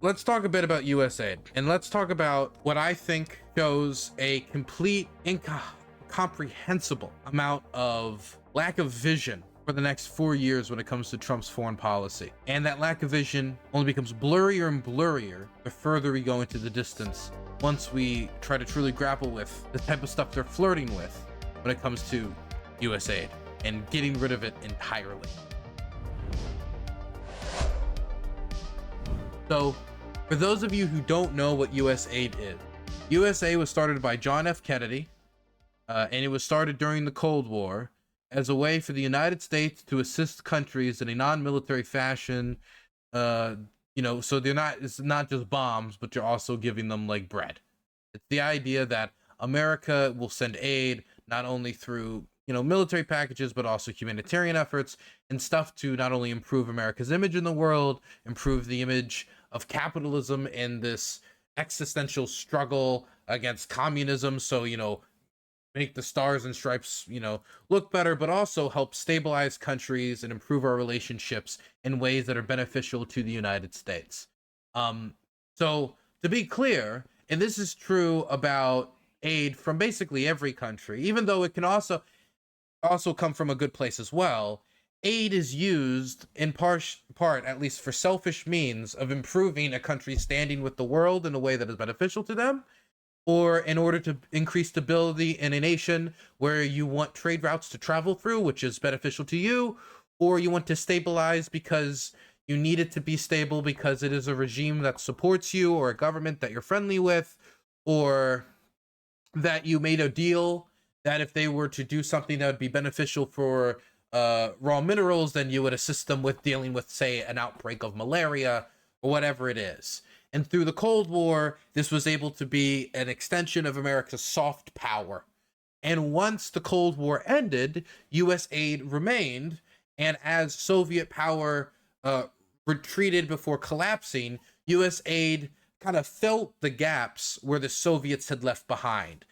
let's talk a bit about USAID, and let's talk about what I think shows a complete incomprehensible amount of lack of vision for the next 4 years when it comes to Trump's foreign policy. And that lack of vision only becomes blurrier and blurrier the further we go into the distance once we try to truly grapple with the type of stuff they're flirting with when it comes to USAID and getting rid of it entirely. So, for those of you who don't know what USAID is, USAID was started by John F. Kennedy, and it was started during the Cold War as a way for the United States to assist countries in a non-military fashion. So it's not just bombs, but you're also giving them like bread. It's the idea that America will send aid not only through military packages, but also humanitarian efforts and stuff to not only improve America's image in the world, improve the image of capitalism in this existential struggle against communism. So, make the stars and stripes, look better, but also help stabilize countries and improve our relationships in ways that are beneficial to the United States. So to be clear, and this is true about aid from basically every country, even though it can also come from a good place as well, aid is used in part, at least for selfish means of improving a country's standing with the world in a way that is beneficial to them, or in order to increase stability in a nation where you want trade routes to travel through, which is beneficial to you, or you want to stabilize because you need it to be stable because it is a regime that supports you, or a government that you're friendly with, or that you made a deal that if they were to do something that would be beneficial for raw minerals, then you would assist them with dealing with, say, an outbreak of malaria or whatever it is. And through the Cold War, this was able to be an extension of America's soft power. And once the Cold War ended, US aid remained. And as Soviet power retreated before collapsing, US aid kind of filled the gaps where the Soviets had left behind.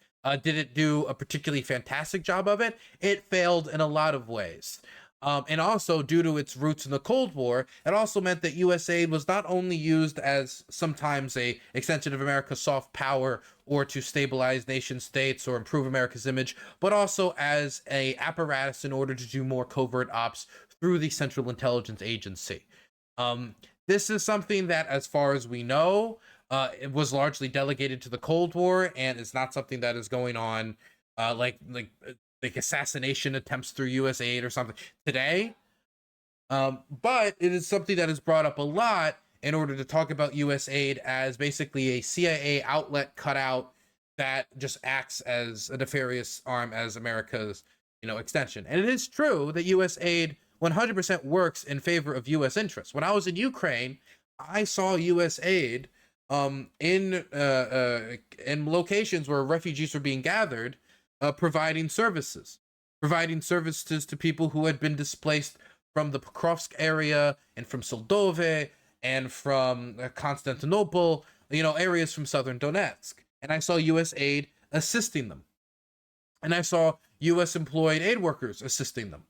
Did it do a particularly fantastic job of it? It failed in a lot of ways. And also, due to its roots in the Cold War, it also meant that USAID was not only used as sometimes a extension of America's soft power or to stabilize nation states or improve America's image, but also as a apparatus in order to do more covert ops through the Central Intelligence Agency. This is something that, as far as we know, it was largely delegated to the Cold War, and it's not something that is going on like assassination attempts through USAID or something today. But it is something that is brought up a lot in order to talk about USAID as basically a CIA outlet cutout that just acts as a nefarious arm as America's, extension. And it is true that USAID 100% works in favor of U.S. interests. When I was in Ukraine, I saw USAID in locations where refugees were being gathered, providing services to people who had been displaced from the Pokrovsk area and from Soldove and from Constantinople, areas from southern Donetsk. And I saw USAID assisting them. And I saw US employed aid workers assisting them.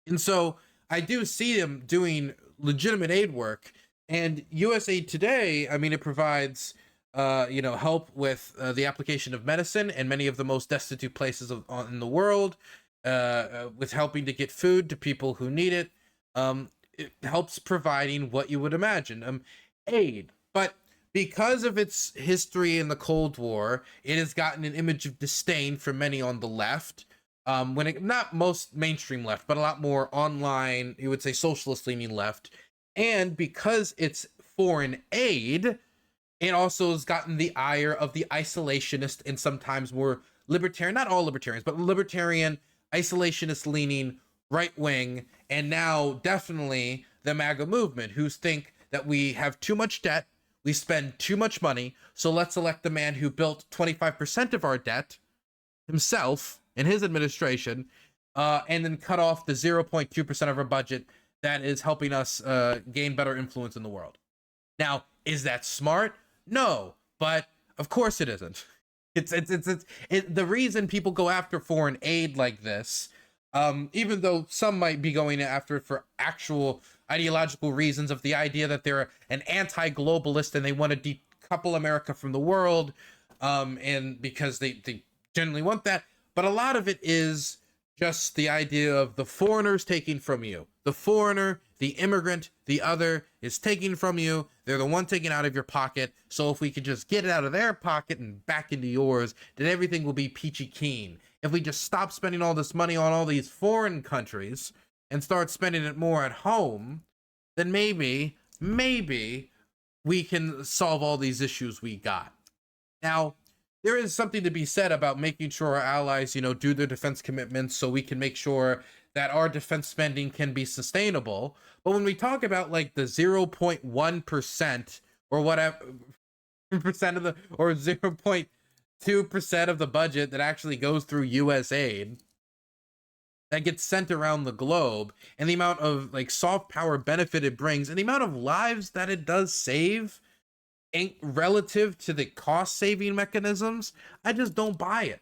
And so I do see them doing legitimate aid work. And USAID today, it provides help with the application of medicine in many of the most destitute places in the world, with helping to get food to people who need it. It helps providing what you would imagine, aid. But because of its history in the Cold War, it has gotten an image of disdain from many on the left. Not most mainstream left, but a lot more online, you would say socialist leaning left. And because it's foreign aid, it also has gotten the ire of the isolationist and sometimes more libertarian, not all libertarians, but libertarian, isolationist leaning right wing, and now definitely the MAGA movement, who think that we have too much debt, we spend too much money, so let's elect the man who built 25% of our debt himself in his administration, and then cut off the 0.2% of our budget that is helping us gain better influence in the world. Now, is that smart? No, but of course it isn't. It's the reason people go after foreign aid like this Even though some might be going after it for actual ideological reasons of the idea that they're an anti-globalist and they want to decouple America from the world, and because they generally want that. But a lot of it is just the idea of the foreigners taking from you. The foreigner, the immigrant, the other is taking from you. They're the one taking out of your pocket. So if we could just get it out of their pocket and back into yours, then everything will be peachy keen. If we just stop spending all this money on all these foreign countries and start spending it more at home, then maybe we can solve all these issues we got. Now, there is something to be said about making sure our allies, do their defense commitments so we can make sure that our defense spending can be sustainable. But when we talk about like the 0.1% or whatever percent of the, or 0.2% of the budget that actually goes through USAID that gets sent around the globe, and the amount of like soft power benefit it brings and the amount of lives that it does save, relative to the cost saving mechanisms, I just don't buy it.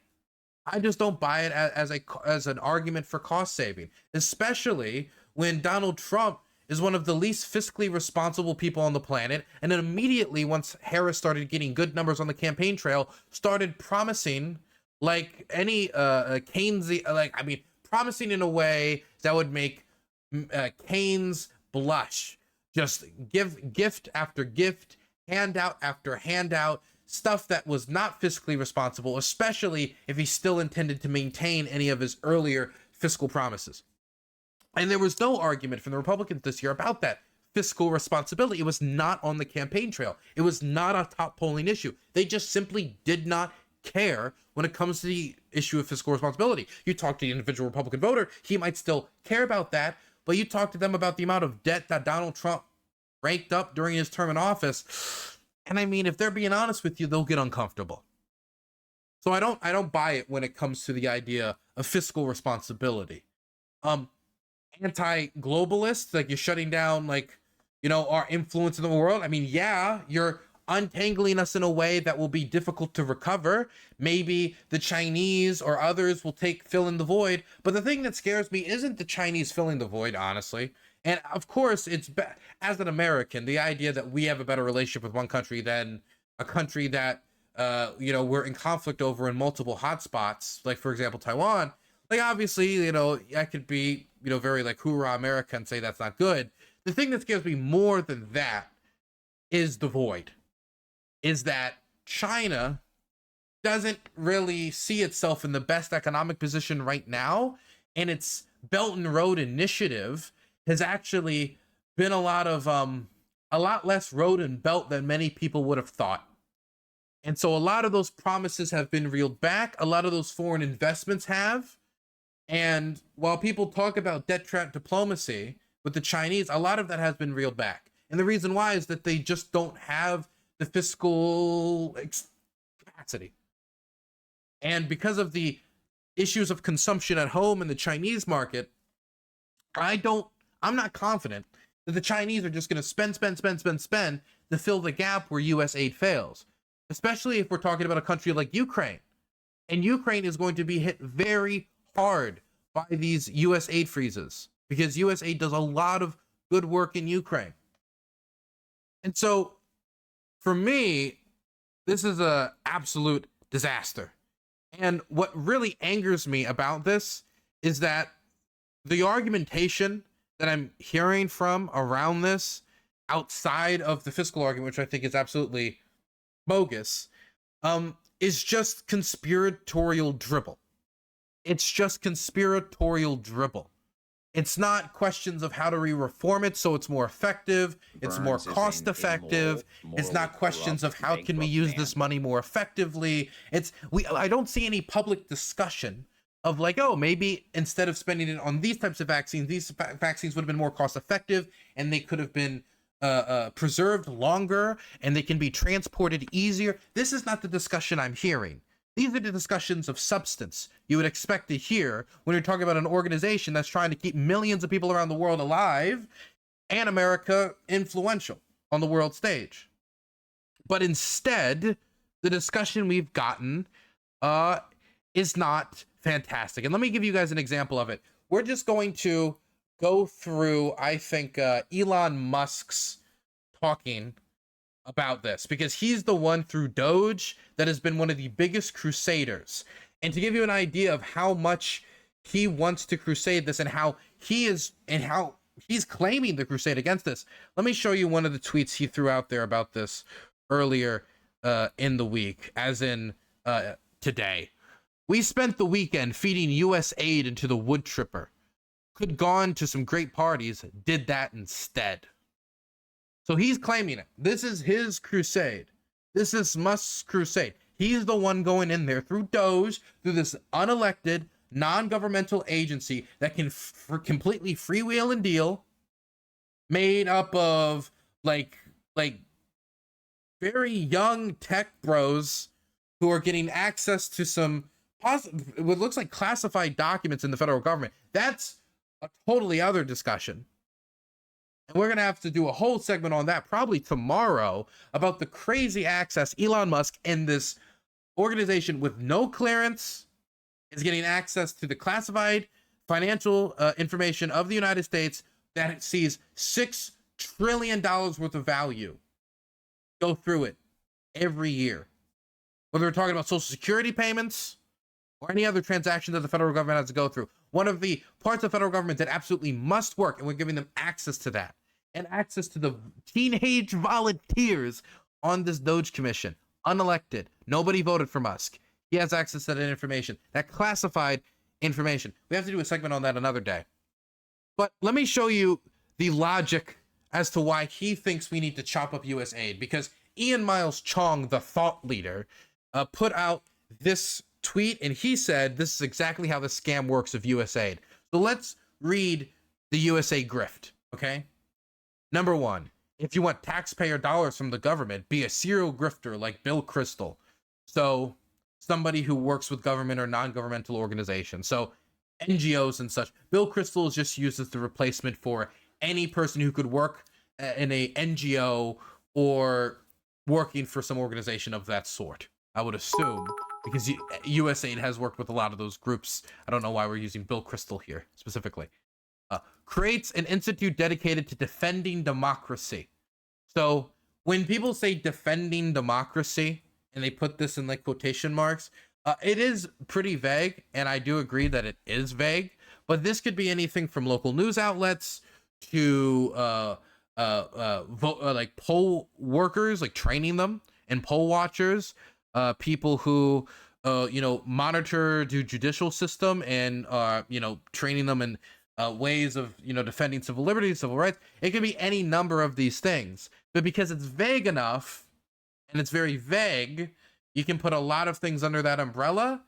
I just don't buy it as an argument for cost saving, especially when Donald Trump is one of the least fiscally responsible people on the planet, and then immediately once Harris started getting good numbers on the campaign trail, started promising like any promising in a way that would make Keynes blush. Just gift after gift, handout after handout, stuff that was not fiscally responsible, especially if he still intended to maintain any of his earlier fiscal promises. And there was no argument from the Republicans this year about that fiscal responsibility. It was not on the campaign trail. It was not a top polling issue. They just simply did not care when it comes to the issue of fiscal responsibility. You talk to the individual Republican voter, he might still care about that, but you talk to them about the amount of debt that Donald Trump ranked up during his term in office, and I mean, if they're being honest with you, they'll get uncomfortable. So I don't buy it when it comes to the idea of fiscal responsibility. Anti-globalists, like you're shutting down our influence in the world. I mean, yeah, you're untangling us in a way that will be difficult to recover. Maybe the Chinese or others will fill in the void, but the thing that scares me isn't the Chinese filling the void, honestly. And of course, as an American, the idea that we have a better relationship with one country than a country that, we're in conflict over in multiple hotspots, like, for example, Taiwan. Like, obviously, I could be, very like, hoorah America and say that's not good. The thing that scares me more than that is the void. Is that China doesn't really see itself in the best economic position right now, and its Belt and Road Initiative has actually been a lot less road and belt than many people would have thought. And so a lot of those promises have been reeled back. A lot of those foreign investments have. And while people talk about debt trap diplomacy with the Chinese, a lot of that has been reeled back. And the reason why is that they just don't have the fiscal capacity. And because of the issues of consumption at home in the Chinese market, I'm not confident that the Chinese are just going to spend to fill the gap where US aid fails, especially if we're talking about a country like Ukraine. And Ukraine is going to be hit very hard by these US aid freezes because US aid does a lot of good work in Ukraine. And so for me, this is an absolute disaster. And what really angers me about this is that the argumentation that I'm hearing from around this, outside of the fiscal argument, which I think is absolutely bogus, is just conspiratorial dribble. It's just conspiratorial dribble. It's not questions of how do we reform it so it's more effective, it's more cost effective. It's not questions of how can we use this money more effectively. I don't see any public discussion of like, oh, maybe instead of spending it on these types of vaccines, these vaccines would have been more cost effective and they could have been preserved longer and they can be transported easier. This is not the discussion I'm hearing. These are the discussions of substance you would expect to hear when you're talking about an organization that's trying to keep millions of people around the world alive and America influential on the world stage. But instead, the discussion we've gotten is not fantastic. And let me give you guys an example of it. we're just going to go through, I think, Elon Musk's talking about this, because he's the one through Doge that has been one of the biggest crusaders. And to give you an idea of how much he wants to crusade this and how he's claiming the crusade against this, let me show you one of the tweets he threw out there about this earlier in the week, as in today. We spent the weekend feeding USAID into the wood tripper. Could gone to some great parties, did that instead. So he's claiming it. This is his crusade. This is Musk's crusade. He's the one going in there through Doge, through this unelected, non-governmental agency that can completely freewheel and deal, made up of like very young tech bros who are getting access to some what looks like classified documents in the federal government. That's a totally other discussion. And we're going to have to do a whole segment on that probably tomorrow about the crazy access Elon Musk and this organization with no clearance is getting access to the classified financial information of the United States that it sees $6 trillion worth of value go through it every year. Whether we're talking about Social Security payments or any other transaction that the federal government has to go through. One of the parts of the federal government that absolutely must work, and we're giving them access to that, and access to the teenage volunteers on this Doge Commission, unelected. Nobody voted for Musk. He has access to that information, that classified information. We have to do a segment on that another day. But let me show you the logic as to why he thinks we need to chop up USAID, because Ian Miles Chong, the thought leader, put out this tweet, and he said this is exactly how the scam works of USAID. So let's read the USA grift, okay? Number one, if you want taxpayer dollars from the government, be a serial grifter like Bill Kristol. So somebody who works with government or non-governmental organizations. So NGOs and such. Bill Kristol is just used as the replacement for any person who could work in a NGO or working for some organization of that sort, I would assume, because USAID has worked with a lot of those groups. I don't know why we're using Bill Kristol here specifically. Creates an institute dedicated to defending democracy. So when people say defending democracy, and they put this in like quotation marks, it is pretty vague, and I do agree that it is vague, but this could be anything from local news outlets to like poll workers, like training them, and poll watchers, people who monitor the judicial system and training them in ways of defending civil liberties, civil rights. It could be any number of these things, but because it's vague enough and it's very vague, you can put a lot of things under that umbrella.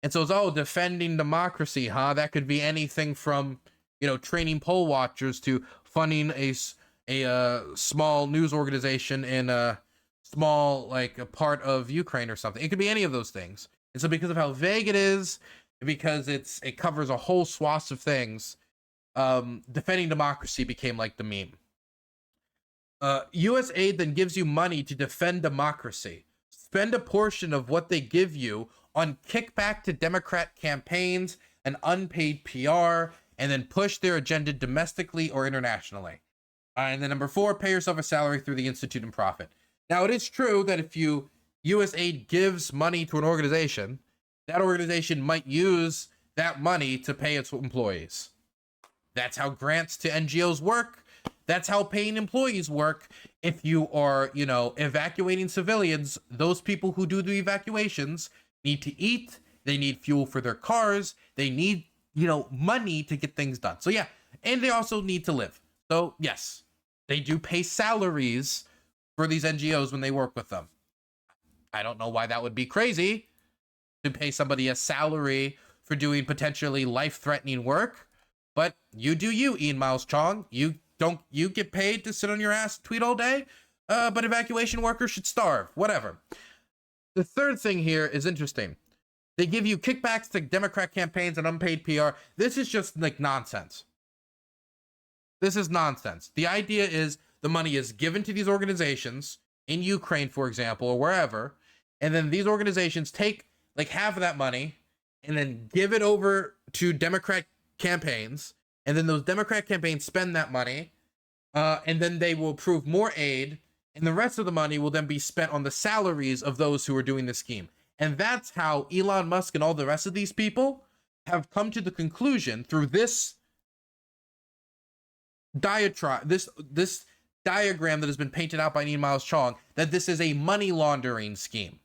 And so it's defending democracy, huh? That could be anything from training poll watchers to funding a small news organization in a small a part of Ukraine or something. It could be any of those things. And so because of how vague it is, because it covers a whole swath of things, defending democracy became like the meme. USAID then gives you money to defend democracy. Spend a portion of what they give you on kickback to Democrat campaigns and unpaid PR, and then push their agenda domestically or internationally. And then number 4, pay yourself a salary through the institute and profit. Now, it is true that if USAID gives money to an organization, that organization might use that money to pay its employees. That's how grants to NGOs work. That's how paying employees work. If you are, evacuating civilians, those people who do the evacuations need to eat. They need fuel for their cars. They need, money to get things done. So yeah, and they also need to live. So yes, they do pay salaries for these NGOs when they work with them. I don't know why that would be crazy to pay somebody a salary for doing potentially life-threatening work, but you do you, Ian Miles Chong. You get paid to sit on your ass and tweet all day, but evacuation workers should starve, whatever. The third thing here is interesting. They give you kickbacks to Democrat campaigns and unpaid PR. This is just nonsense. This is nonsense. The idea is the money is given to these organizations in Ukraine, for example, or wherever, and then these organizations take half of that money and then give it over to Democrat campaigns, and then those Democrat campaigns spend that money, and then they will approve more aid, and the rest of the money will then be spent on the salaries of those who are doing the scheme. And that's how Elon Musk and all the rest of these people have come to the conclusion through this diatribe, this diagram that has been painted out by Neil Miles Chong, that this is a money laundering scheme.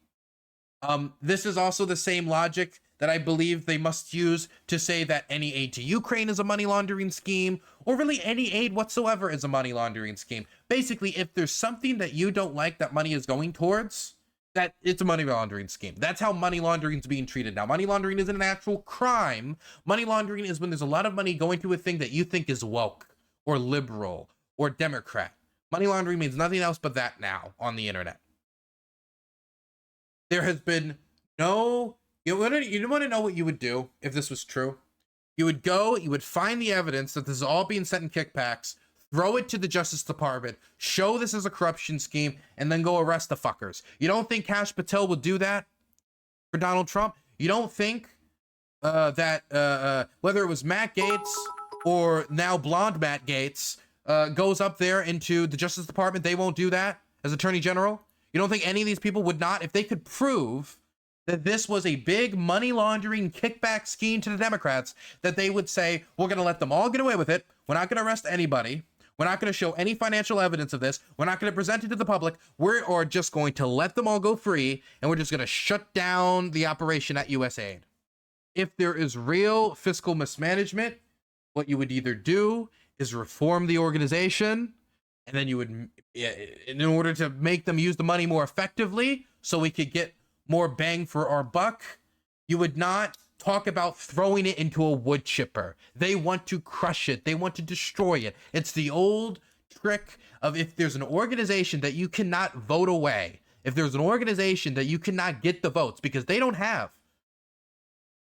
This is also the same logic that I believe they must use to say that any aid to Ukraine is a money laundering scheme, or really any aid whatsoever is a money laundering scheme. Basically, if there's something that you don't like that money is going towards, that it's a money laundering scheme. That's how money laundering is being treated now. Money laundering isn't an actual crime. Money laundering is when there's a lot of money going to a thing that you think is woke or liberal or Democrat. Money laundering means nothing else but that now on the internet. There has been no... You want to know what you would do if this was true? You would go, you would find the evidence that this is all being sent in kickbacks, throw it to the Justice Department, show this as a corruption scheme, and then go arrest the fuckers. You don't think Kash Patel would do that for Donald Trump? You don't think that whether it was Matt Gaetz or now blonde Matt Gaetz goes up there into the Justice Department, they won't do that as Attorney General? You don't think any of these people would not, if they could prove that this was a big money laundering kickback scheme to the Democrats, that they would say, we're going to let them all get away with it. We're not going to arrest anybody. We're not going to show any financial evidence of this. We're not going to present it to the public. We're just going to let them all go free, and we're just going to shut down the operation at USAID. If there is real fiscal mismanagement, what you would either do is reform the organization, and then you would, in order to make them use the money more effectively, so we could get more bang for our buck, you would not talk about throwing it into a wood chipper. They want to crush it. They want to destroy it. It's the old trick of, if there's an organization that you cannot vote away, if there's an organization that you cannot get the votes because they don't have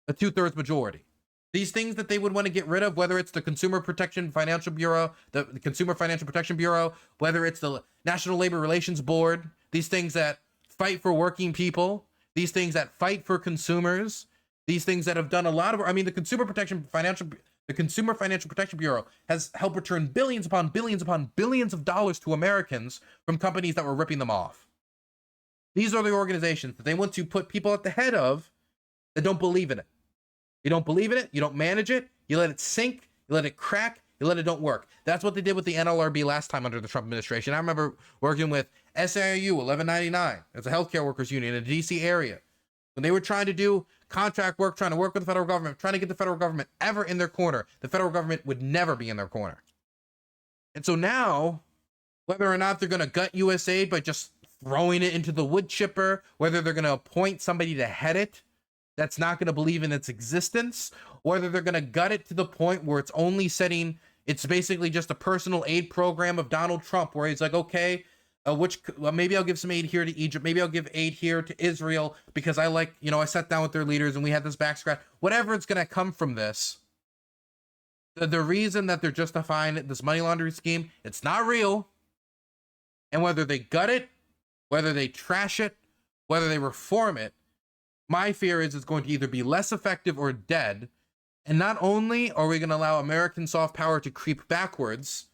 a 2/3 majority, these things that they would want to get rid of, whether it's the Consumer Financial Bureau, the Consumer Financial Protection Bureau, whether it's the National Labor Relations Board, these things that fight for working people, these things that fight for consumers, these things that have done a lot of, I mean, the Consumer Financial Protection Bureau has helped return billions upon billions upon billions of dollars to Americans from companies that were ripping them off. These are the organizations that they want to put people at the head of that don't believe in it. You don't believe in it, you don't manage it, you let it sink, you let it crack, you let it don't work. That's what they did with the NLRB last time under the Trump administration. I remember working with SAIU 1199. It's a healthcare workers union in the DC area. When they were trying to do contract work, trying to work with the federal government, trying to get the federal government ever in their corner, the federal government would never be in their corner. And so now, whether or not they're going to gut USAID by just throwing it into the wood chipper, whether they're going to appoint somebody to head it that's not going to believe in its existence, whether they're going to gut it to the point where it's basically just a personal aid program of Donald Trump, where he's like, okay, maybe I'll give some aid here to Egypt, maybe I'll give aid here to Israel because I sat down with their leaders and we had this back scratch. Whatever it's going to come from this, the reason that they're justifying this money laundering scheme, it's not real. And whether they gut it, whether they trash it, whether they reform it, my fear is it's going to either be less effective or dead. And not only are we going to allow American soft power to creep backwards,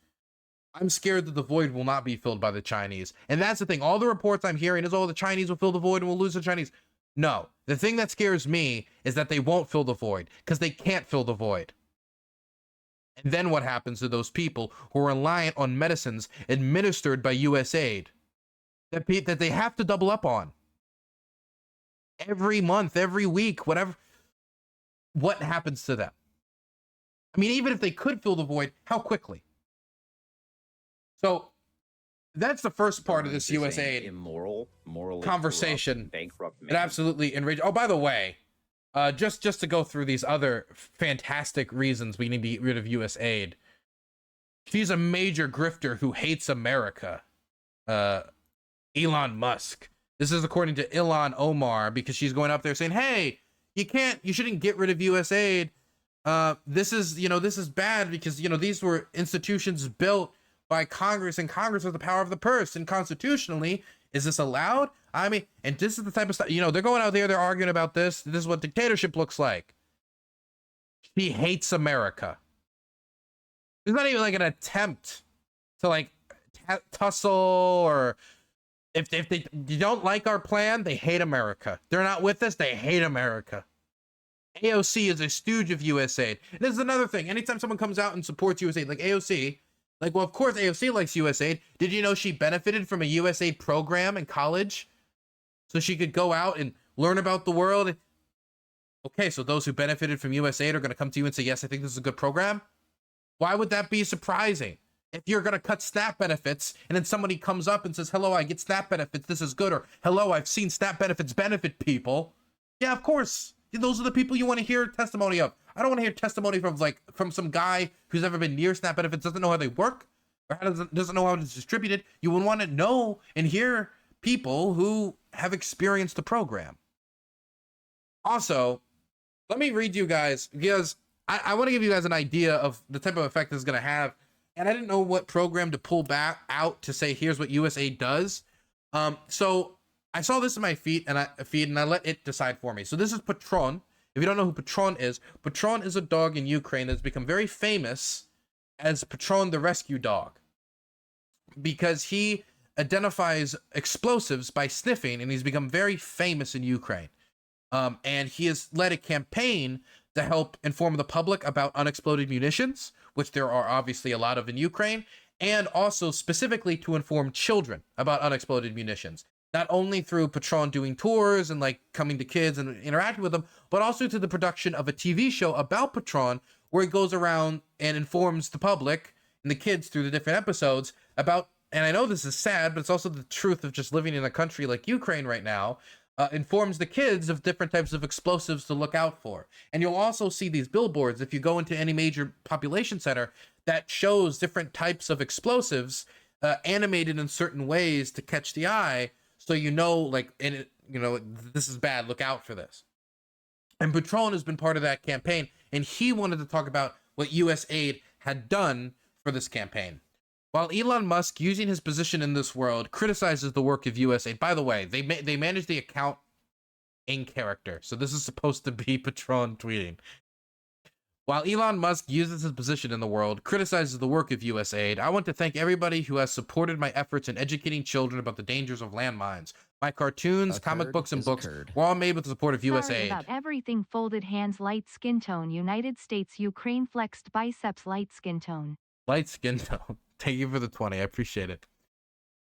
I'm scared that the void will not be filled by the Chinese. And that's the thing. All the reports I'm hearing is, oh, the Chinese will fill the void and we'll lose the Chinese. No, the thing that scares me is that they won't fill the void because they can't fill the void. And then what happens to those people who are reliant on medicines administered by USAID that they have to double up on every month, every week, whatever? What happens to them? I mean, even if they could fill the void, how quickly? So that's the first part of this USAID immoral, conversation. Bankrupt. It absolutely enraged. Oh, by the way, just to go through these other fantastic reasons we need to get rid of USAID. She's a major grifter who hates America. Elon Musk. This is according to Ilhan Omar, because she's going up there saying, hey, you shouldn't get rid of USAID. This is bad because, these were institutions built by Congress, and Congress has the power of the purse, and constitutionally, is this allowed? I mean, and this is the type of stuff, they're going out there, they're arguing about this. This is what dictatorship looks like. She hates America. There's not even like an attempt to like tussle, or if they don't like our plan, they hate America. They're not with us, they hate America. AOC is a stooge of USAID. And this is another thing. Anytime someone comes out and supports USAID, like AOC, like, well, of course AOC likes USAID. Did you know she benefited from a USAID program in college? So she could go out and learn about the world. Okay, so those who benefited from USAID are going to come to you and say, yes, I think this is a good program. Why would that be surprising? If you're going to cut SNAP benefits and then somebody comes up and says, hello, I get SNAP benefits, this is good, or hello, I've seen SNAP benefits benefit people. Yeah, of course. Those are the people you want to hear testimony of. I don't want to hear testimony from some guy who's never been near SNAP benefits, doesn't know how they work, or doesn't know how it's distributed. You would want to know and hear people who have experienced the program. Also, let me read you guys, because I want to give you guys an idea of the type of effect this is going to have. And I didn't know what program to pull back out to say, here's what USAID does. So I saw this in my feed and I let it decide for me. So this is Patron. If you don't know who Patron is a dog in Ukraine that's become very famous as Patron the rescue dog, because he identifies explosives by sniffing, and he's become very famous in Ukraine. And he has led a campaign to help inform the public about unexploded munitions, which there are obviously a lot of in Ukraine, and also specifically to inform children about unexploded munitions. Not only through Patron doing tours and like coming to kids and interacting with them, but also to the production of a TV show about Patron, where he goes around and informs the public and the kids through the different episodes about, and I know this is sad, but it's also the truth of just living in a country like Ukraine right now, informs the kids of different types of explosives to look out for. And you'll also see these billboards if you go into any major population center that shows different types of explosives animated in certain ways to catch the eye, so you know, like, and it, you know, this is bad, look out for this. And Patron has been part of that campaign, and he wanted to talk about what USAID had done for this campaign. While Elon Musk, using his position in this world, criticizes the work of USAID. By the way, they manage the account in character, so this is supposed to be Patron tweeting. While Elon Musk uses his position in the world, criticizes the work of USAID, I want to thank everybody who has supported my efforts in educating children about the dangers of landmines. My cartoons, comic books, and books were all made with the support of USAID. Sorry about everything. Folded hands, light skin tone, United States, Ukraine, flexed biceps, light skin tone. Light skin tone. Thank you for the 20. I appreciate it.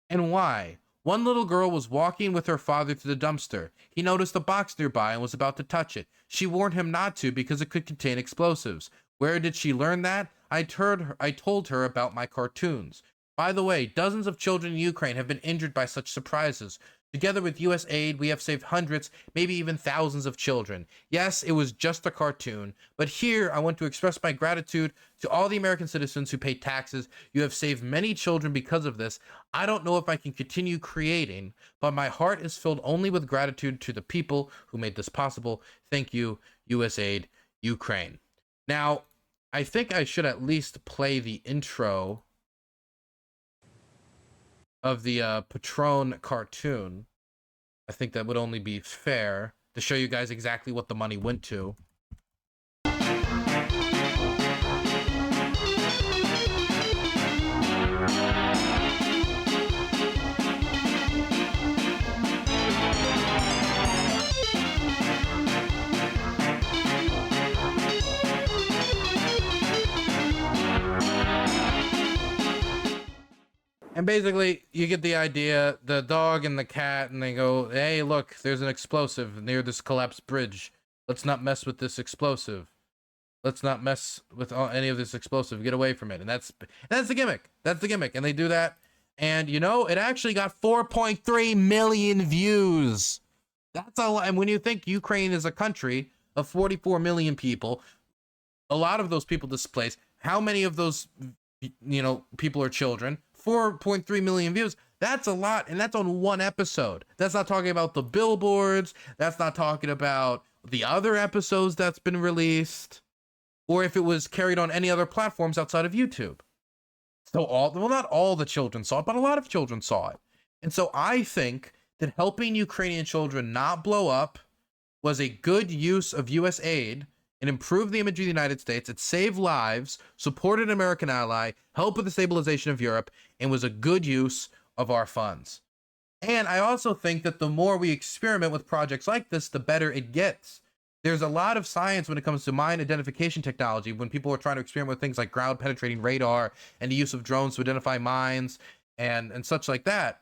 And why? One little girl was walking with her father to the dumpster. He noticed a box nearby and was about to touch it. She warned him not to because it could contain explosives. Where did she learn that? I told her about my cartoons. By the way, dozens of children in Ukraine have been injured by such surprises. Together with USAID, we have saved hundreds, maybe even thousands of children. Yes, it was just a cartoon, but here I want to express my gratitude to all the American citizens who pay taxes. You have saved many children because of this. I don't know if I can continue creating, but my heart is filled only with gratitude to the people who made this possible. Thank you, USAID, Ukraine. Now, I think I should at least play the intro of the Patron cartoon. I think that would only be fair to show you guys exactly what the money went to. And basically, you get the idea, the dog and the cat, and they go, hey, look, there's an explosive near this collapsed bridge. Let's not mess with this explosive. Let's not mess with any of this explosive. Get away from it. And that's the gimmick. That's the gimmick. And they do that. And, you know, it actually got 4.3 million views. That's a lot. And when you think Ukraine is a country of 44 million people, a lot of those people displaced. How many of those, you know, people are children? 4.3 million views. That's a lot, and that's on one episode. That's not talking about the billboards. That's not talking about the other episodes that's been released, or if it was carried on any other platforms outside of YouTube. So not all the children saw it, but a lot of children saw it. And so I think that helping Ukrainian children not blow up was a good use of USAID It improved the image of the United States. It saved lives, supported an American ally, helped with the stabilization of Europe, and was a good use of our funds. And I also think that the more we experiment with projects like this, the better it gets. There's a lot of science when it comes to mine identification technology, when people are trying to experiment with things like ground penetrating radar and the use of drones to identify mines and such like that.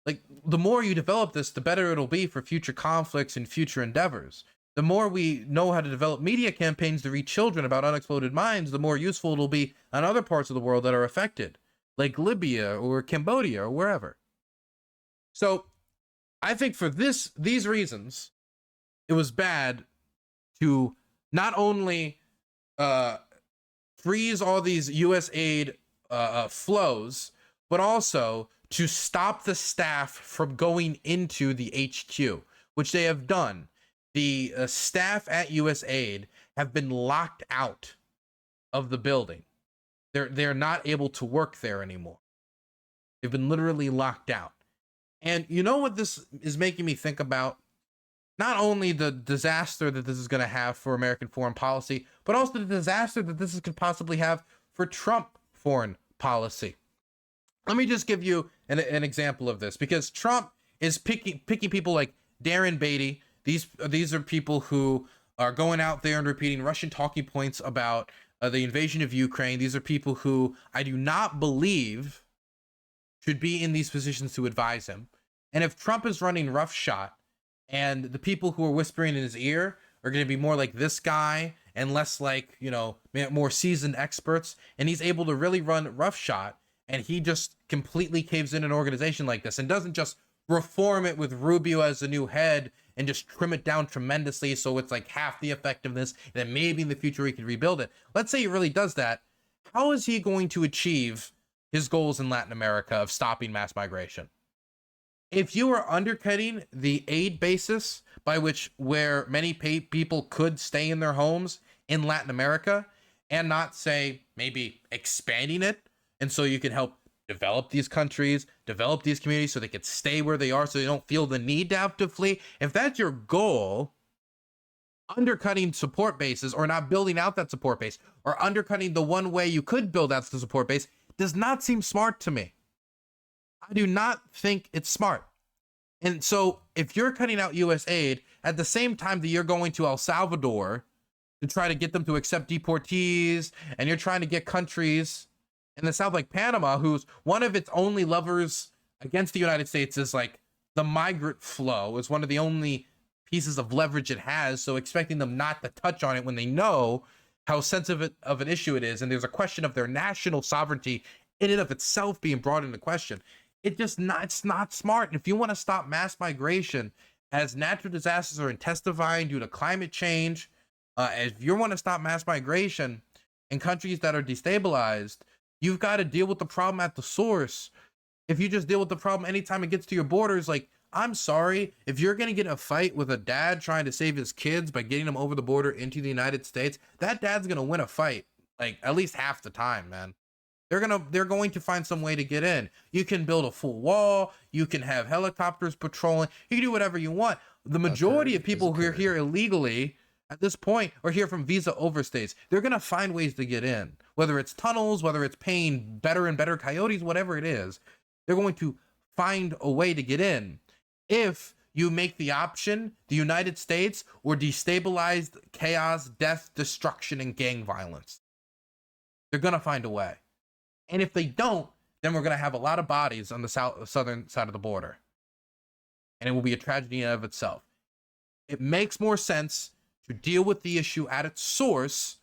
Like, the more you develop this, the better it'll be for future conflicts and future endeavors. The more we know how to develop media campaigns to reach children about unexploded mines, the more useful it'll be on other parts of the world that are affected, like Libya or Cambodia or wherever. So I think for these reasons, it was bad to not only freeze all these US aid flows, but also to stop the staff from going into the HQ, which they have done. The staff at USAID have been locked out of the building. They're not able to work there anymore. They've been literally locked out. And you know what this is making me think about? Not only the disaster that this is going to have for American foreign policy, but also the disaster that this could possibly have for Trump foreign policy. Let me just give you an example of this, because Trump is picking people like Darren Beatty. These are people who are going out there and repeating Russian talking points about the invasion of Ukraine. These are people who I do not believe should be in these positions to advise him. And if Trump is running roughshod, and the people who are whispering in his ear are going to be more like this guy and less like, more seasoned experts, and he's able to really run roughshod, and he just completely caves in an organization like this and doesn't just reform it with Rubio as the new head and just trim it down tremendously so it's like half the effectiveness, and then maybe in the future he can rebuild it. Let's say he really does that. How is he going to achieve his goals in Latin America of stopping mass migration? If you are undercutting the aid basis by where many people could stay in their homes in Latin America, and not, say, maybe expanding it, and so you can help develop these countries, develop these communities so they can stay where they are so they don't feel the need to have to flee. If that's your goal, undercutting support bases or not building out that support base or undercutting the one way you could build out the support base does not seem smart to me. I do not think it's smart. And so if you're cutting out US aid at the same time that you're going to El Salvador to try to get them to accept deportees, and you're trying to get countries in the South like Panama, who's one of its only levers against the United States is like the migrant flow is one of the only pieces of leverage it has. So expecting them not to touch on it when they know how sensitive of an issue it is, and there's a question of their national sovereignty in and of itself being brought into question. It's not smart. And if you want to stop mass migration as natural disasters are intensifying due to climate change, if you want to stop mass migration in countries that are destabilized, you've got to deal with the problem at the source. If you just deal with the problem anytime it gets to your borders, like, I'm sorry, if you're going to get in a fight with a dad trying to save his kids by getting them over the border into the United States, that dad's going to win a fight, like, at least half the time, man. They're going to find some way to get in. You can build a full wall. You can have helicopters patrolling. You can do whatever you want. The majority of people who are here illegally at this point are here from visa overstays. They're going to find ways to get in, whether it's tunnels, whether it's paying better and better coyotes, whatever it is. They're going to find a way to get in. If you make the option the United States or destabilized chaos, death, destruction, and gang violence, they're going to find a way. And if they don't, then we're going to have a lot of bodies on the southern side of the border. And it will be a tragedy in and of itself. It makes more sense to deal with the issue at its source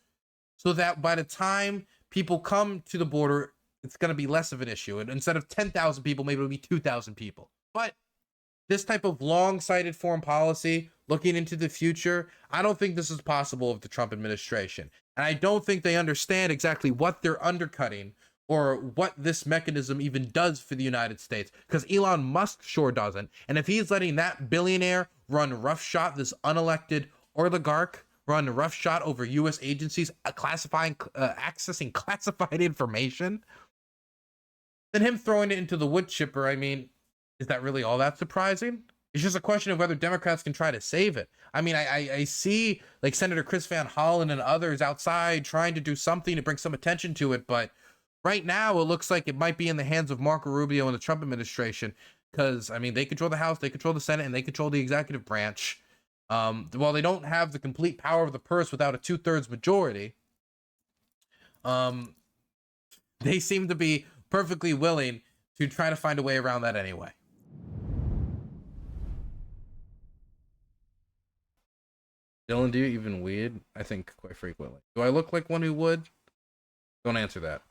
so that by the time people come to the border, it's going to be less of an issue. And instead of 10,000 people, maybe it'll be 2,000 people. But this type of long-sighted foreign policy, looking into the future, I don't think this is possible of the Trump administration. And I don't think they understand exactly what they're undercutting or what this mechanism even does for the United States, because Elon Musk sure doesn't. And if he's letting that billionaire run roughshod, this unelected oligarch run roughshod over U.S. agencies, accessing classified information, then him throwing it into the wood chipper, I mean, is that really all that surprising? It's just a question of whether Democrats can try to save it. I mean, I see like Senator Chris Van Hollen and others outside trying to do something to bring some attention to it, but right now it looks like it might be in the hands of Marco Rubio and the Trump administration, because I mean, they control the House, they control the Senate, and they control the executive branch. While they don't have the complete power of the purse without a 2/3 majority, they seem to be perfectly willing to try to find a way around that anyway. Dylan, do you even weed? I think quite frequently. Do I look like one who would? Don't answer that.